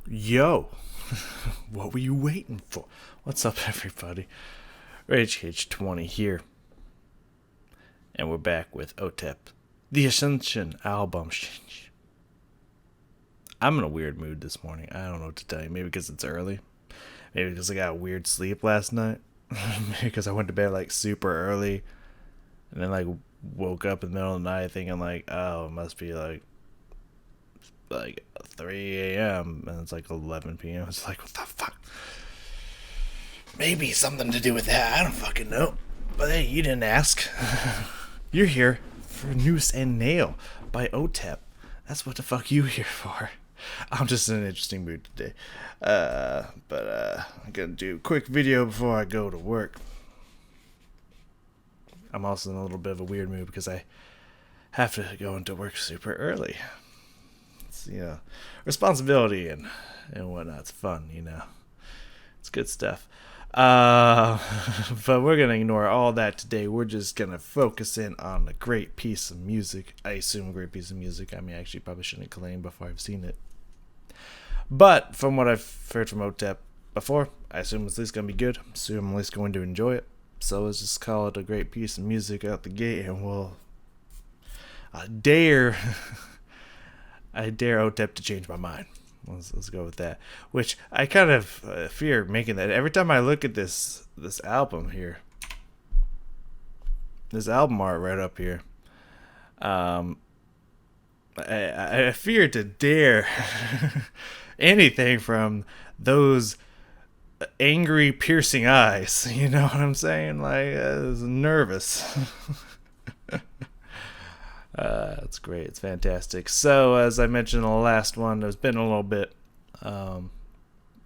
Yo, what were you waiting for? What's up, everybody? Rage Cage 20 here, and we're back with Otep, the Ascension album. I'm in a weird mood this morning. I don't know what to tell you. Maybe because it's early. Maybe because I got weird sleep last night. Maybe because I went to bed like super early, and then like woke up in the middle of the night thinking like, oh, it must be like 3 a.m. and it's like 11 p.m. It's like, what the fuck? Maybe something to do with that. I don't fucking know. But hey, you didn't ask. You're here for Noose and Nail by Otep. That's what the fuck you here for. I'm just in an interesting mood today. I'm gonna do a quick video before I go to work. I'm also in a little bit of a weird mood because I have to go into work super early. It's, responsibility and whatnot. It's fun, It's good stuff. But we're gonna ignore all that today. We're just gonna focus in on a great piece of music. I assume a great piece of music. I mean, actually, probably shouldn't claim before I've seen it. But from what I've heard from Otep before, I assume it's at least gonna be good. I assume I'm at least going to enjoy it. So let's just call it a great piece of music out the gate, and I dare Otep to change my mind. Let's go with that. Which I kind of fear making that. Every time I look at this album here, this album art right up here, I fear to dare anything from those angry, piercing eyes. You know what I'm saying? Like, I was nervous. It's great. It's fantastic. So, as I mentioned in the last one, there's been a little bit,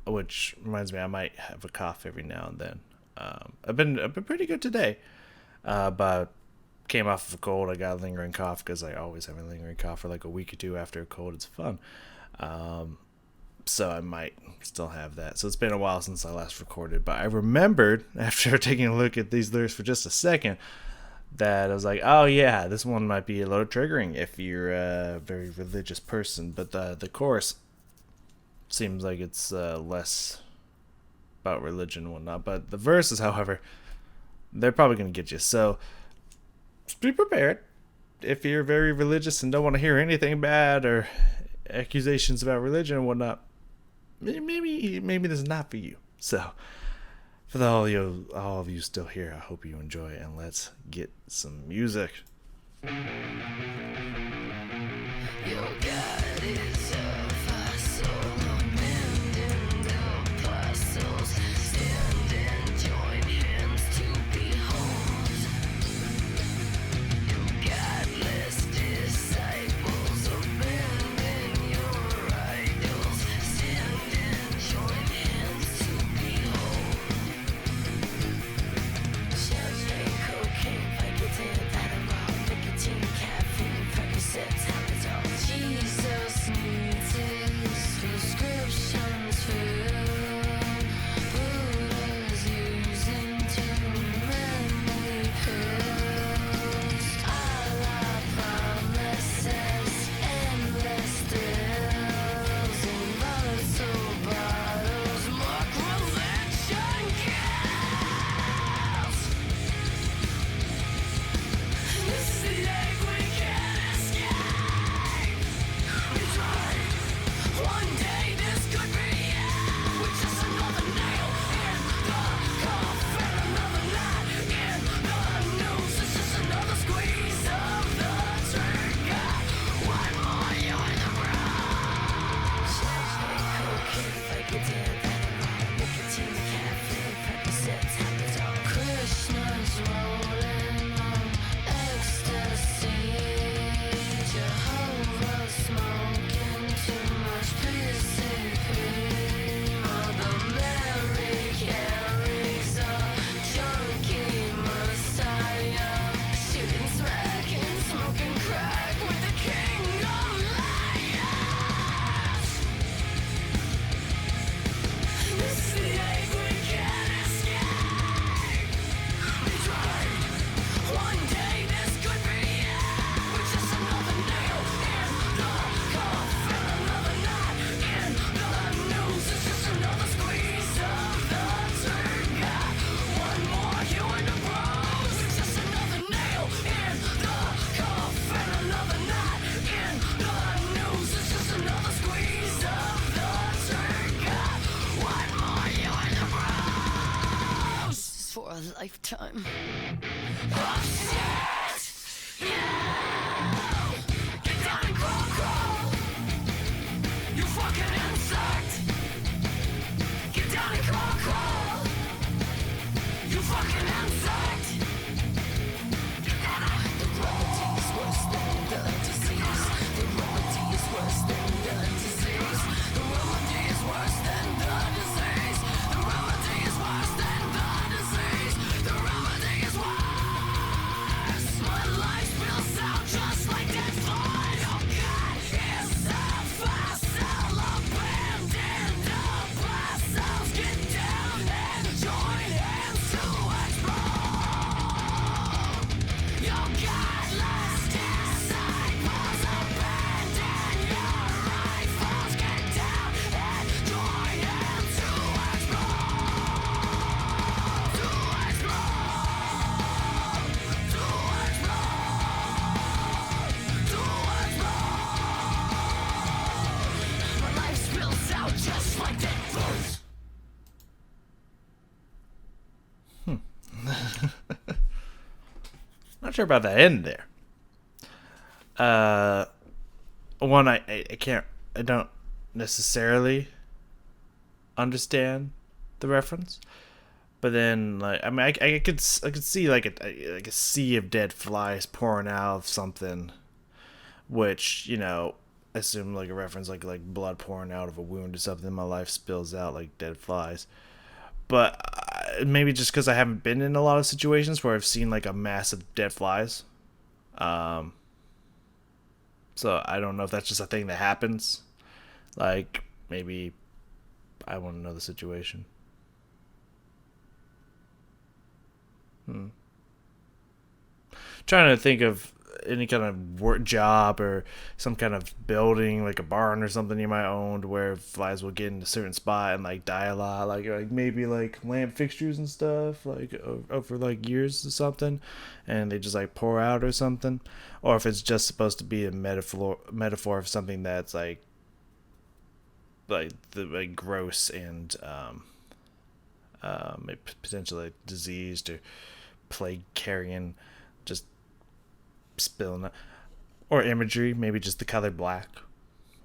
which reminds me I might have a cough every now and then. I've been pretty good today, but came off of a cold. I got a lingering cough because I always have a lingering cough for like a week or two after a cold. It's fun. So I might still have that. So it's been a while since I last recorded, but I remembered after taking a look at these lyrics for just a second that I was like, oh yeah, this one might be a little triggering if you're a very religious person. But the chorus seems like it's less about religion and whatnot. But the verses, however, they're probably going to get you. So just be prepared. If you're very religious and don't want to hear anything bad or accusations about religion and whatnot, maybe this is not for you. So for all of you still here, I hope you enjoy it, and let's get some music. Your God is a fossil, abandoned apostles, stand and join hands to behold. Your godless disciples, abandon your idols, stand and join hands to behold. Champagne, cocaine, Vicodin, Adderall, nicotine, caffeine, Percocet, Tramadol. Jesus. lifetime of shit. Yeah. Get down and crawl, crawl. You fucking insect. Get down and crawl, crawl. You fucking insect. Get down and the remedy is worse than the disease. The remedy is worse than the disease. The remedy is worse than the disease. The remedy is worse than the disease. The remedy is worse. My life spills out just like dead blood. Oh God, is a fossil abandoned apostles. Get down and join hands to explode. Your godless disciples abandon your rifles. Get down and join hands to explode. To explode. To explode. To explode. My life spills out just like dead birds. Not sure about that end there. One, I don't necessarily understand the reference, but then like I mean I could see like a sea of dead flies pouring out of something, which assume like a reference like blood pouring out of a wound or something. My life spills out like dead flies, but maybe just because I haven't been in a lot of situations where I've seen like a mass of dead flies. So I don't know if that's just a thing that happens. Like maybe I want to know the situation. Trying to think of any kind of work job or some kind of building like a barn or something you might own where flies will get in a certain spot and like die a lot, like maybe like lamp fixtures and stuff like over like years or something, and they just like pour out or something, or if it's just supposed to be a metaphor of something that's like gross and potentially diseased or plague carrying, just spilling, or imagery, maybe just the color black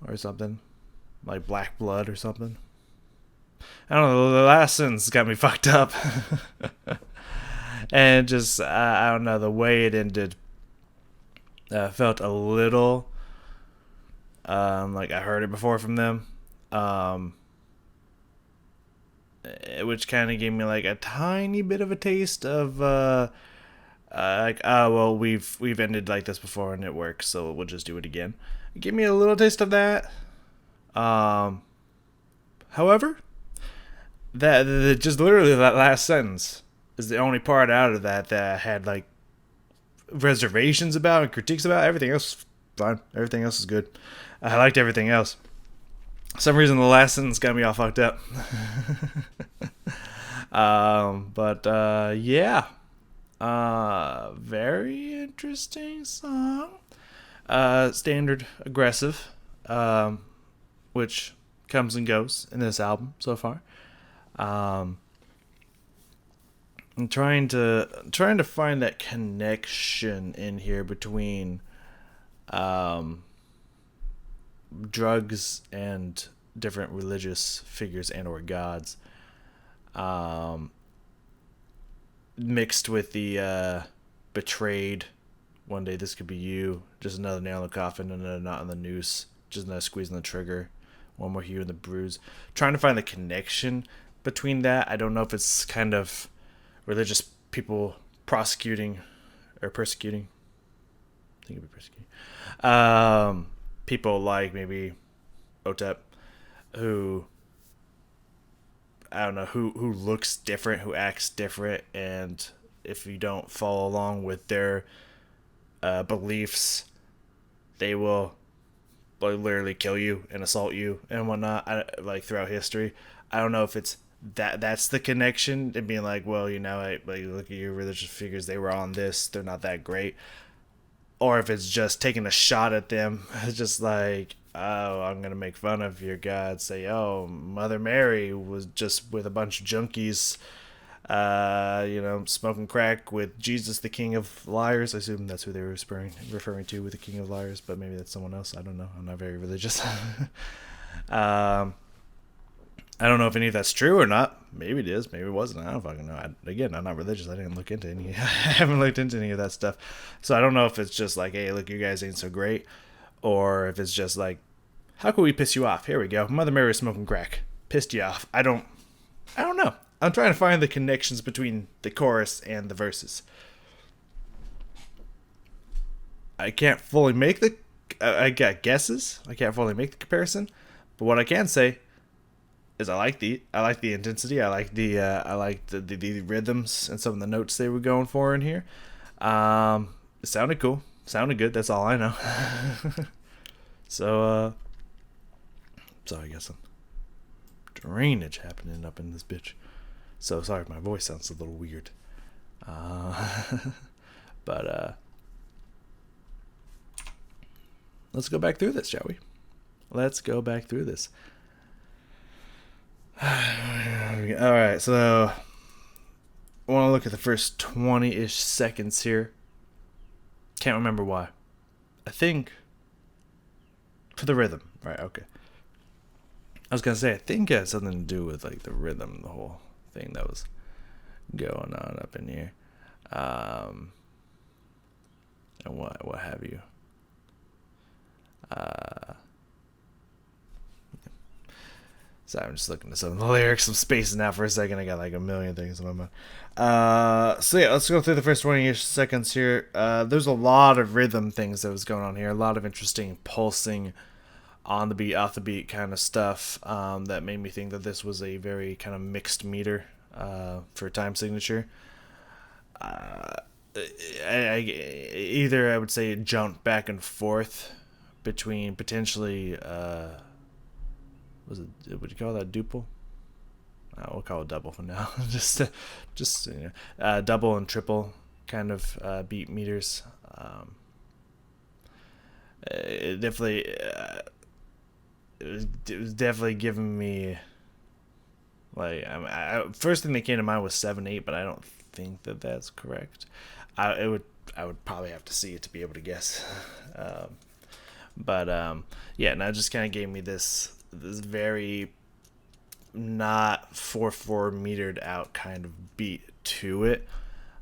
or something, like black blood or something. I don't know, the last sentence got me fucked up. And just I don't know, the way it ended felt a little like I heard it before from them, which kind of gave me like a tiny bit of a taste of like, oh well, we've ended like this before and it works, so we'll just do it again. Give me a little taste of that. However, that just literally that last sentence is the only part out of that I had like reservations about and critiques about. Everything else fine. Everything else is good. I liked everything else. For some reason the last sentence got me all fucked up. Yeah. Very interesting song. Standard aggressive, which comes and goes in this album so far. I'm trying to find that connection in here between drugs and different religious figures and or gods, mixed with the betrayed, one day this could be you, just another nail in the coffin, another knot in the noose, just another squeeze on the trigger, one more hue in the bruise. Trying to find the connection between that. I don't know if it's kind of religious people prosecuting or persecuting. I think it'd be persecuting. People like maybe Otep, who I don't know, who looks different, who acts different, and if you don't follow along with their beliefs, they will literally kill you and assault you and whatnot. Like throughout history, I don't know if it's that's the connection and being like, well, like look at your religious figures, they were on this, they're not that great, or if it's just taking a shot at them, just like, oh, I'm gonna make fun of your God, say, oh, Mother Mary was just with a bunch of junkies Smoking crack with Jesus, the King of Liars. I assume that's who they were referring to with the King of Liars, but maybe that's someone else. I don't know. I'm not very religious. I don't know if any of that's true or not. Maybe it is. Maybe it wasn't. I don't fucking know. Again, I'm not religious. I didn't look into any. I haven't looked into any of that stuff. So I don't know if it's just like, hey, look, you guys ain't so great, or if it's just like, how can we piss you off? Here we go. Mother Mary smoking crack. Pissed you off. I don't know. I'm trying to find the connections between the chorus and the verses. I can't fully make I got guesses. I can't fully make the comparison, but what I can say is I like the intensity. I like the rhythms and some of the notes they were going for in here. It sounded cool. Sounded good. That's all I know. So I guess some drainage happening up in this bitch. So sorry if my voice sounds a little weird. But let's go back through this, shall we? Let's go back through this. Alright, so I want to look at the first 20-ish seconds here. Can't remember why. I think for the rhythm. Right, okay. I was going to say, I think it had something to do with like the rhythm, the whole thing that was going on up in here. And what have you. So I'm just looking at some of the lyrics. I'm spacing out for a second. I got like a million things in my mind. So yeah, let's go through the first 20-ish seconds here. There's a lot of rhythm things that was going on here. A lot of interesting pulsing on the beat, off the beat kind of stuff that made me think that this was a very kind of mixed meter for time signature. I would say it jumped back and forth between potentially would you call that duple? We'll call it double for now. just double and triple kind of beat meters. It definitely it was definitely giving me like first thing that came to mind was 7/8, but I don't think that that's correct. I would probably have to see it to be able to guess. Yeah, and it just kind of gave me this very not 4/4 metered out kind of beat to it,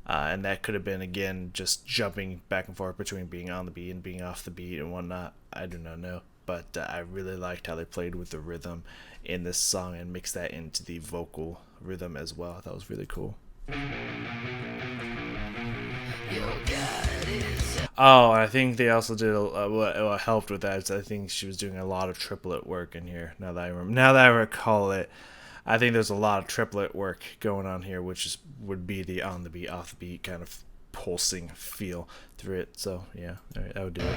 and that could have been again just jumping back and forth between being on the beat and being off the beat and whatnot. I do not know, but I really liked how they played with the rhythm in this song and mixed that into the vocal rhythm as well. I thought it was really cool. Oh, I think they also did what helped with that is I think she was doing a lot of triplet work in here. Now that I recall it, I think there's a lot of triplet work going on here, which would be the on the beat, off the beat kind of pulsing feel through it. So yeah, I would do it.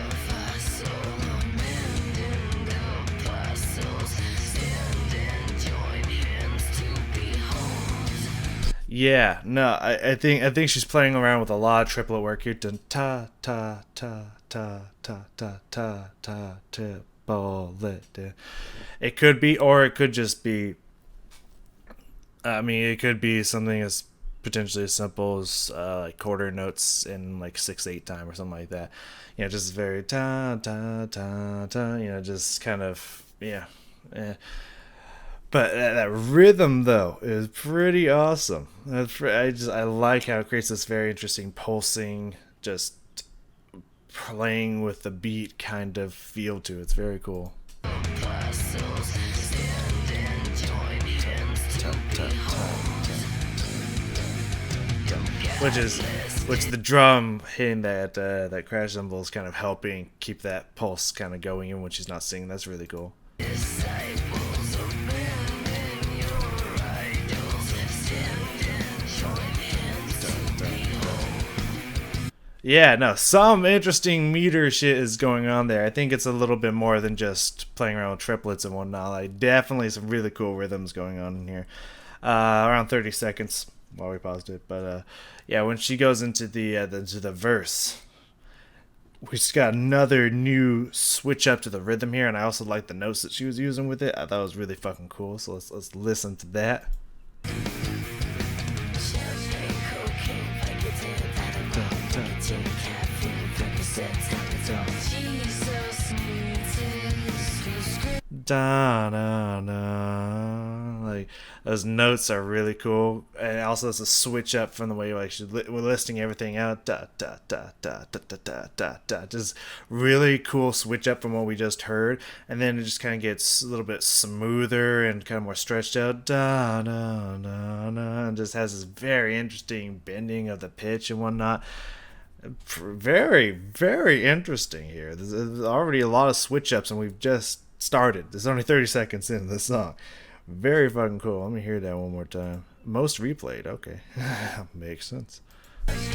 Yeah, no, I think she's playing around with a lot of triplet work here. Dun, ta ta ta ta ta ta ta ta triplet. It could be, or it could just be. I mean, it could be something as potentially as simple as like quarter notes in like 6/8 time or something like that. You know, just very ta ta ta ta. You know, just kind of yeah. But that rhythm though is pretty awesome. I like how it creates this very interesting pulsing, just playing with the beat kind of feel to it. It's very cool. Which the drum hitting that crash cymbal is kind of helping keep that pulse kind of going in when she's not singing. That's really cool. Yeah, no, some interesting meter shit is going on there. I think it's a little bit more than just playing around with triplets and whatnot. Like, definitely some really cool rhythms going on in here. Around 30 seconds while we paused it. But, yeah, when she goes into the verse, we just got another new switch up to the rhythm here. And I also like the notes that she was using with it. I thought it was really fucking cool. So let's listen to that. Da da da. Like those notes are really cool, and also it's a switch up from the way we're listing everything out. Da da da da da da da da da. Just really cool switch up from what we just heard, and then it just kind of gets a little bit smoother and kind of more stretched out. Da da da da. And just has this very interesting bending of the pitch and whatnot. Very, very interesting here. There's already a lot of switch ups, and we've just started. There's only 30 seconds into the song. Very fucking cool. Let me hear that one more time. Most replayed. Okay. Makes sense. It's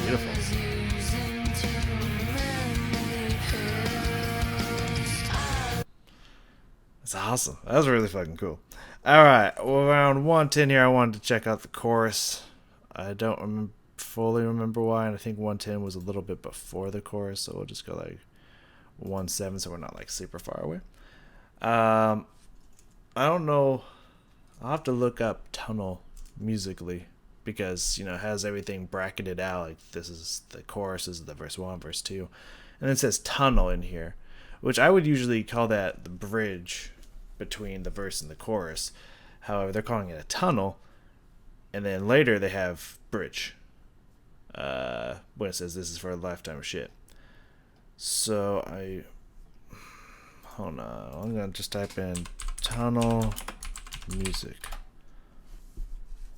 beautiful. That's awesome. That was really fucking cool. Alright, well, around 110 here, I wanted to check out the chorus. I don't fully remember why, and I think 110 was a little bit before the chorus, so we'll just go like 1-7, so we're not like super far away. I don't know. I'll have to look up Tunnel musically because, it has everything bracketed out. Like, this is the chorus, this is the verse 1, verse 2. And it says Tunnel in here, which I would usually call that the bridge between the verse and the chorus. However, they're calling it a tunnel, and then later they have bridge when it says this is for a lifetime of shit. So hold on, I'm gonna just type in tunnel music.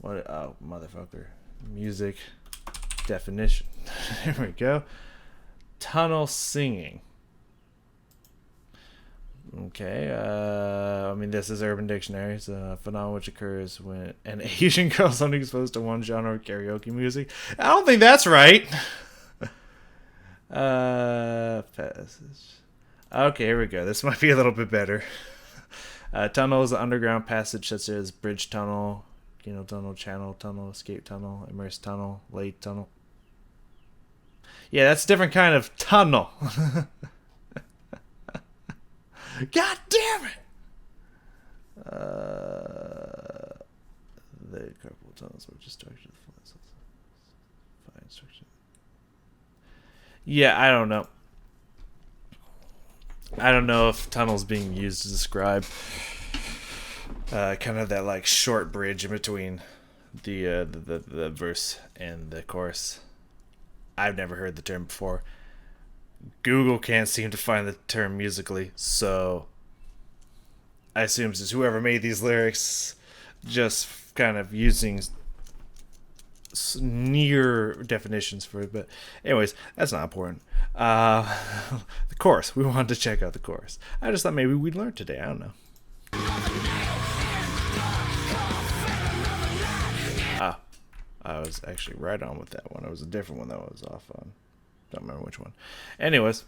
What? Oh, motherfucker, music definition. There we go. Tunnel singing. Okay, this is Urban Dictionary. It's a phenomenon which occurs when an Asian girl is only exposed to one genre of karaoke music. I don't think that's right. Passage. Okay, here we go. This might be a little bit better. Tunnel is an underground passage such as bridge tunnel, tunnel, channel tunnel, escape tunnel, immersed tunnel, late tunnel. Yeah, that's a different kind of tunnel. God damn it! The carpal tunnels were just structured. Fine structure. Yeah, I don't know. I don't know if tunnel's being used to describe kind of that like short bridge in between the verse and the chorus. I've never heard the term before. Google can't seem to find the term musically, so I assume it's whoever made these lyrics just kind of using near definitions for it. But anyways, that's not important. The chorus. We wanted to check out the chorus. I just thought maybe we'd learn today. I don't know. I was actually right on with that one. It was a different one that I was off on. Don't remember which one. Anyways.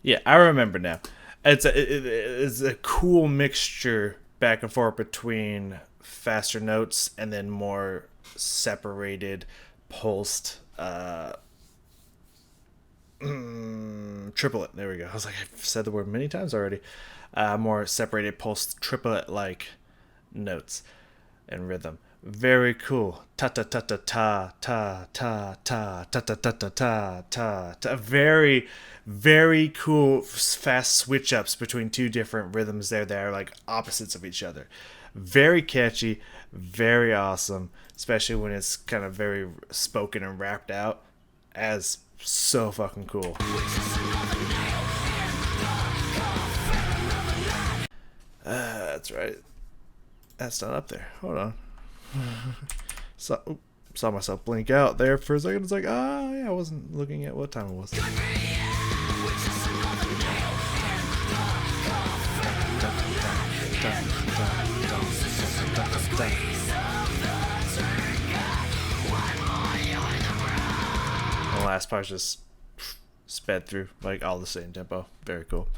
Yeah, I remember now. It's a cool mixture back and forth between faster notes and then more separated, pulsed triplet. There we go. I was like, I've said the word many times already. More separated, pulsed, triplet-like notes and rhythm. Very cool. Ta ta ta ta ta ta ta ta ta ta ta ta ta ta ta. Very, very cool fast switch ups between two different rhythms there that are like opposites of each other. Very catchy, very awesome, especially when it's kind of very spoken and rapped out. As so fucking cool. That's right. That's not up there. Hold on. Saw myself blink out there for a second. It's like, yeah, I wasn't looking at what time it was. The last part just sped through, like all the same tempo. Very cool.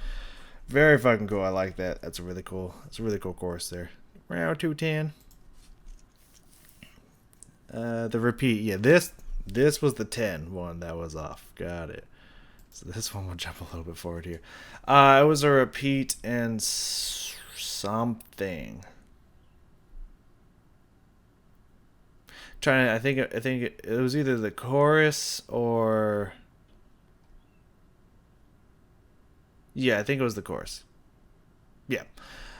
Very fucking cool. I like that. That's a really cool. That's a really cool chorus there. Round 210. The repeat. Yeah, this was the 10 one that was off. Got it. So this one will jump a little bit forward here. It was a repeat and something. Trying to, I think it was either the chorus or yeah, I think it was the chorus. Yeah.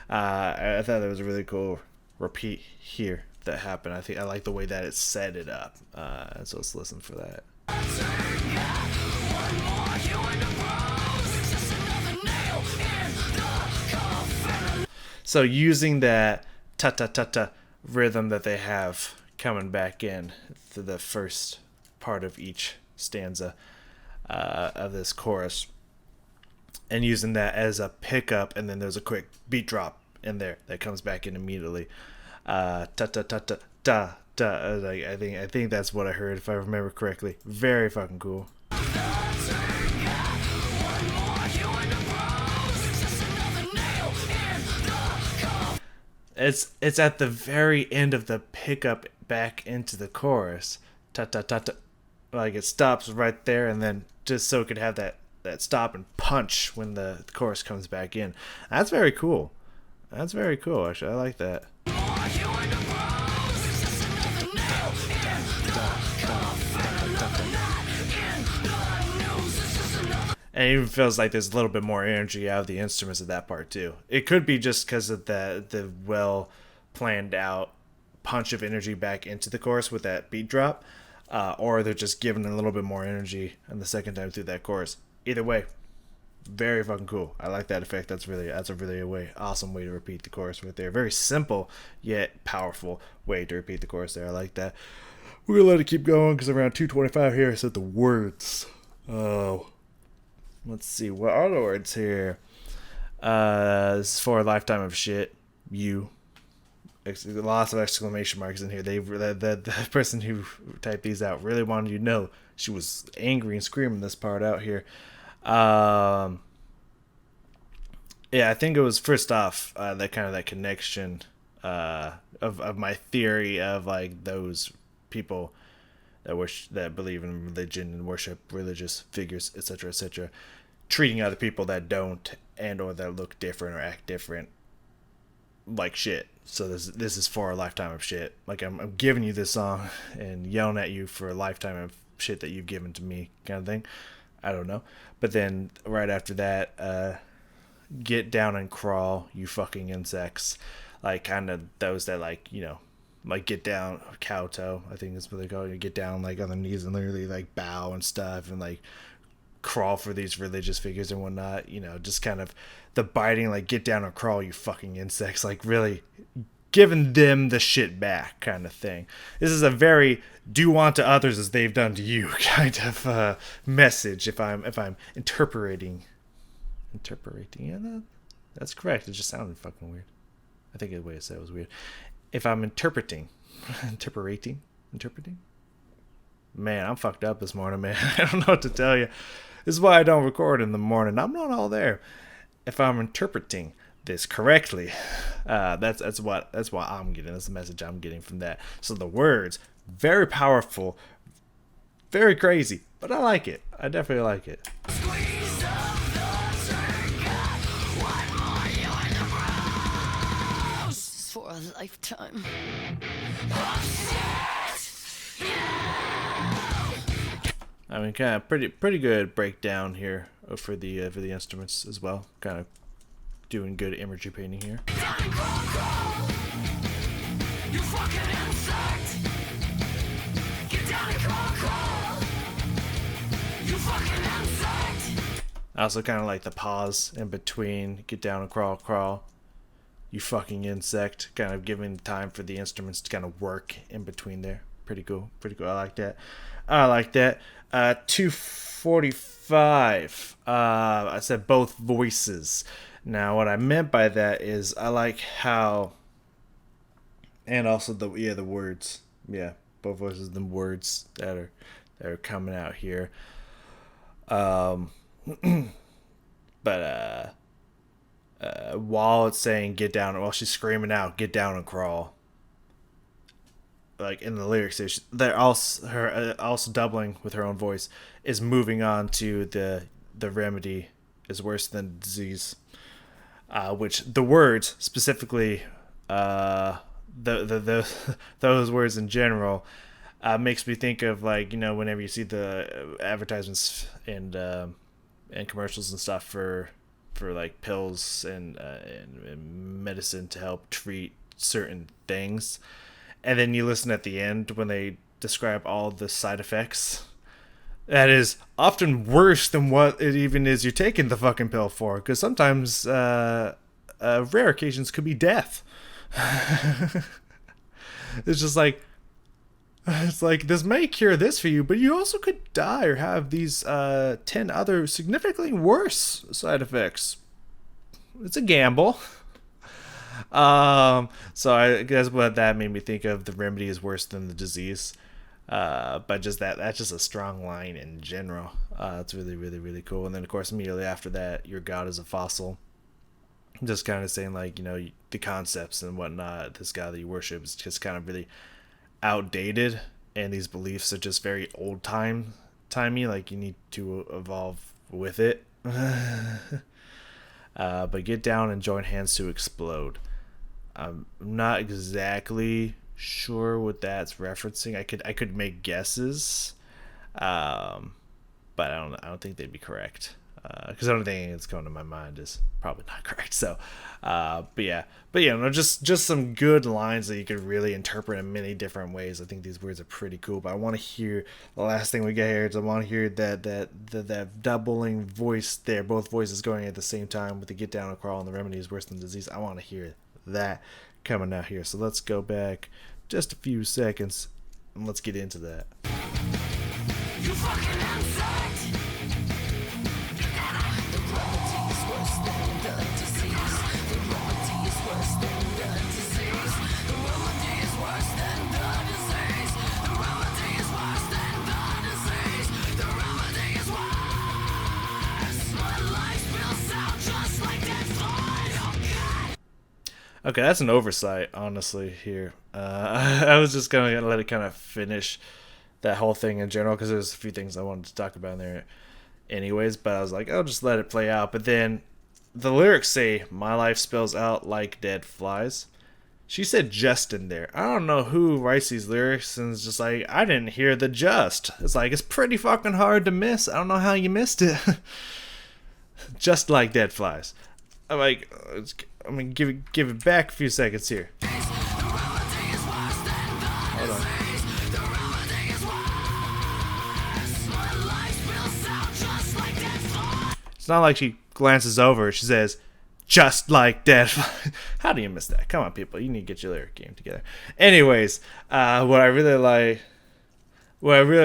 I thought that was a really cool repeat here that happened. I think I like the way that it set it up. So let's listen for that. So using that ta ta ta ta rhythm that they have coming back in to the first part of each stanza of this chorus, and using that as a pickup, and then there's a quick beat drop in there that comes back in immediately. Ta ta ta ta ta ta. Like, I think that's what I heard if I remember correctly. Very fucking cool. It's at the very end of the pickup back into the chorus. Ta ta ta ta. Like it stops right there, and then just so it could have that stop and punch when the chorus comes back in. That's very cool. That's very cool, actually. I like that. And it even feels like there's a little bit more energy out of the instruments at that part too. It could be just because of the well planned out punch of energy back into the chorus with that beat drop, or they're just giving a little bit more energy on the second time through that chorus. Either way, very fucking cool. I like that effect. That's a really awesome way to repeat the chorus right there. Very simple yet powerful way to repeat the chorus there. I like that. We're gonna let it keep going because around 225 here I said the words. Oh, let's see, what are the words here? This is for a lifetime of shit. You. Lots of exclamation marks in here. The person who typed these out really wanted you to know she was angry and screaming this part out here. Yeah, I think it was first off that kind of that connection of my theory of like those people that believe in religion and worship religious figures, etc., treating other people that don't and or that look different or act different like shit. So this is for a lifetime of shit. Like I'm giving you this song and yelling at you for a lifetime of shit that you've given to me, kind of thing. I don't know. But then right after that, get down and crawl, you fucking insects. Like kind of those that like, you know, like get down, kowtow, I think is what they call it. You get down like on their knees and literally like bow and stuff and like crawl for these religious figures and whatnot. You know, just kind of the biting, like get down and crawl, you fucking insects. Like really giving them the shit back kind of thing. This is a very do unto others as they've done to you kind of message. If I'm interpreting, yeah, that's correct. It just sounded fucking weird. I think the way I said it was weird. If I'm interpreting, man, I'm fucked up this morning, man. I don't know what to tell you. This is why I don't record in the morning. I'm not all there. If I'm interpreting this correctly, that's what I'm getting. That's the message I'm getting from that. So the words, very powerful, very crazy, but I like it. I definitely like it. For a lifetime. I mean, kind of pretty good breakdown here for the instruments as well. Kind of doing good imagery painting here. You fucking insect. Get down and crawl. You fucking insect. I also kind of like the pause in between. Get down and crawl. You fucking insect. Kind of giving time for the instruments to kind of work in between there. Pretty cool. I like that. 245. I said both voices. Now, what I meant by that is I like how, and also the words. Yeah, both voices, the words that are coming out here. But while it's saying get down, while she's screaming out, get down and crawl. Like in the lyrics, they're also her also doubling with her own voice is moving on to the remedy is worse than disease, which the words specifically, the those words in general, makes me think of like whenever you see the advertisements and commercials and stuff for like pills and medicine to help treat certain things, and then you listen at the end when they describe all the side effects. That is often worse than what it even is you're taking the fucking pill for, because sometimes rare occasions could be death. It's just like it's like this may cure this for you, but you also could die or have these 10 other significantly worse side effects. It's a gamble. So I guess what that made me think of, the remedy is worse than the disease. But just that's just a strong line in general. It's really, really, really cool. And then of course immediately after that, your god is a fossil. Just kind of saying like, the concepts and whatnot, this god that you worship is just kind of really outdated, and these beliefs are just very timey. Like you need to evolve with it. But get down and join hands to explode. I'm not exactly sure what that's referencing. I could make guesses, but I don't think they'd be correct. Because the only thing that's coming to my mind is probably not correct. So, just some good lines that you could really interpret in many different ways. I think these words are pretty cool. But I want to hear the last thing we get here is I want to hear that doubling voice there, both voices going at the same time with the get down and crawl and the remedy is worse than disease. I want to hear that coming out here. So let's go back just a few seconds and let's get into that. You fucking insect! Okay, that's an oversight, honestly, here. I was just going to let it kind of finish that whole thing in general, because there's a few things I wanted to talk about in there anyways, but I was like, I'll just let it play out. But then the lyrics say, my life spills out like dead flies. She said just in there. I don't know who writes these lyrics and it's just like, I didn't hear the just. It's like, it's pretty fucking hard to miss. I don't know how you missed it. Just like dead flies. I'm like, I'm gonna give it back a few seconds here. Hold on. It's not like she glances over. She says, just like dead flies. How do you miss that? Come on, people. You need to get your lyric game together. Anyways, what I really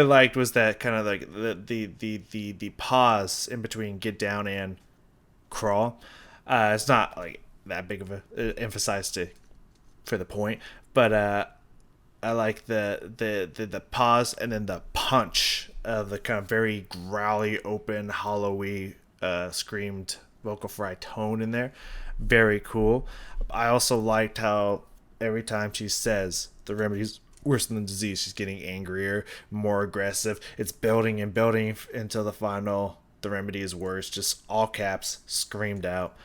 liked was that kind of like the pause in between get down and crawl. It's not like that big of a emphasized for the point, but I like the pause and then the punch of the kind of very growly, open, hollowy, screamed vocal fry tone in there. Very cool. I also liked how every time she says the remedy's worse than the disease, she's getting angrier, more aggressive. It's building and building until the final, the remedy is worse, just all caps, screamed out.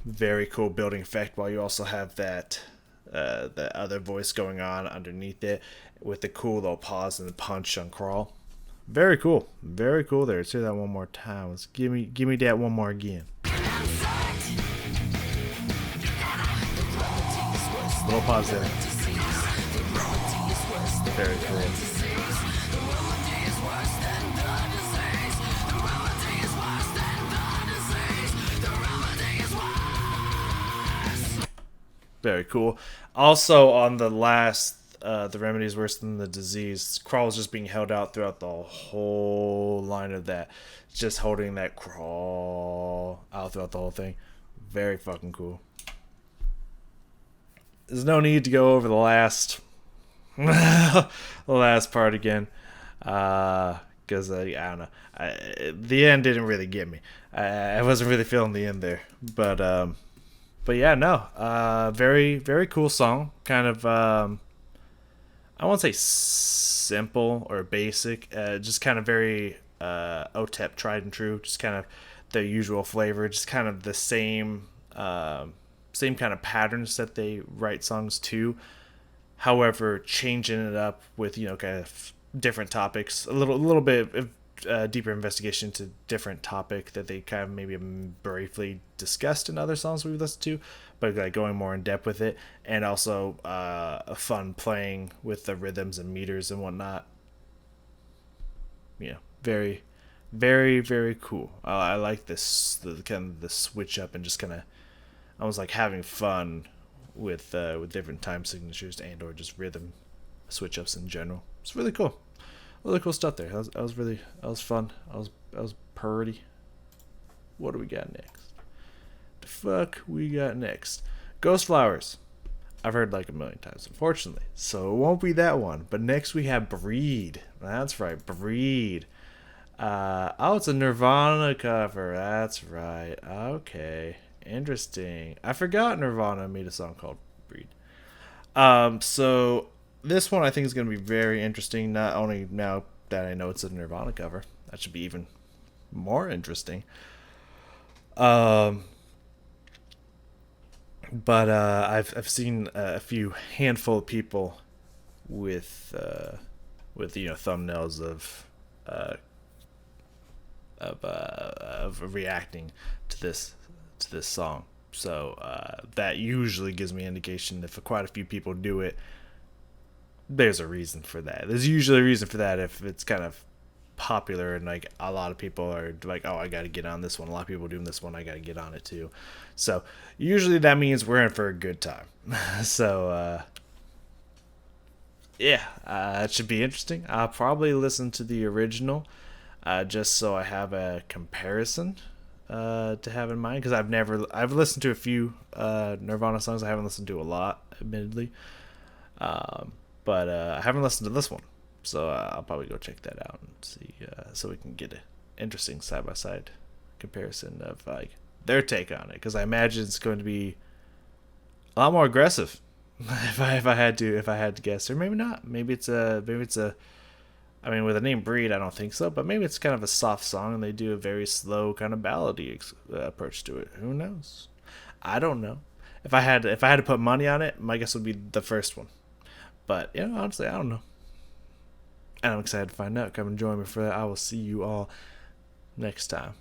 Very cool building effect, while you also have that the other voice going on underneath it with the cool little pause and the punch on crawl. Very cool there. Let's hear that one more time. Let's give me that one more again. Little pause there. Very cool. Very cool. Also, on the last, the remedy is worse than the disease. Crawl is just being held out throughout the whole line of that. Just holding that crawl out throughout the whole thing. Very fucking cool. There's no need to go over the last, the last part again. because I don't know. The end didn't really get me. I wasn't really feeling the end there, but yeah, no. Very very cool song. Kind of I won't say simple or basic. Just kind of very Otep tried and true. Just kind of the usual flavor. Just kind of the same kind of patterns that they write songs to. However, changing it up with kind of different topics, a little bit of deeper investigation to different topic that they kind of maybe briefly discussed in other songs we've listened to, but like going more in depth with it, and also a fun playing with the rhythms and meters and whatnot. Very, very, very cool. I like this the kind of the switch up and just kind of I was like having fun with different time signatures and or just rhythm switch ups in general. It's really cool stuff there. That was fun. I was purdy. What do we got next? The fuck we got next? Ghost Flowers. I've heard like a million times, unfortunately, so it won't be that one. But next we have Breed. That's right, Breed. Oh, it's a Nirvana cover. That's right. Okay, interesting. I forgot Nirvana made a song called Breed. So this one I think is going to be very interesting. Not only now that I know it's a Nirvana cover, that should be even more interesting. Um, but I've seen a few handful of people with thumbnails uh, of reacting to this song. So that usually gives me indication if quite a few people do it, there's a reason for that. There's usually a reason for that if it's kind of popular and like a lot of people are like, oh, I got to get on this one. A lot of people doing this one, I got to get on it too. So usually that means we're in for a good time. So yeah, it should be interesting. I'll probably listen to the original just so I have a comparison to have in mind because I've listened to a few Nirvana songs. I haven't listened to a lot, admittedly, but I haven't listened to this one, so I'll probably go check that out and see so we can get an interesting side by side comparison of like their take on it because I imagine it's going to be a lot more aggressive if I had to guess, or maybe not. Maybe it's a I mean, with the name Breed, I don't think so, but maybe it's kind of a soft song and they do a very slow kind of ballady approach to it. Who knows? I don't know. If I had to put money on it, my guess would be the first one. But honestly, I don't know. And I'm excited to find out. Come and join me for that. I will see you all next time.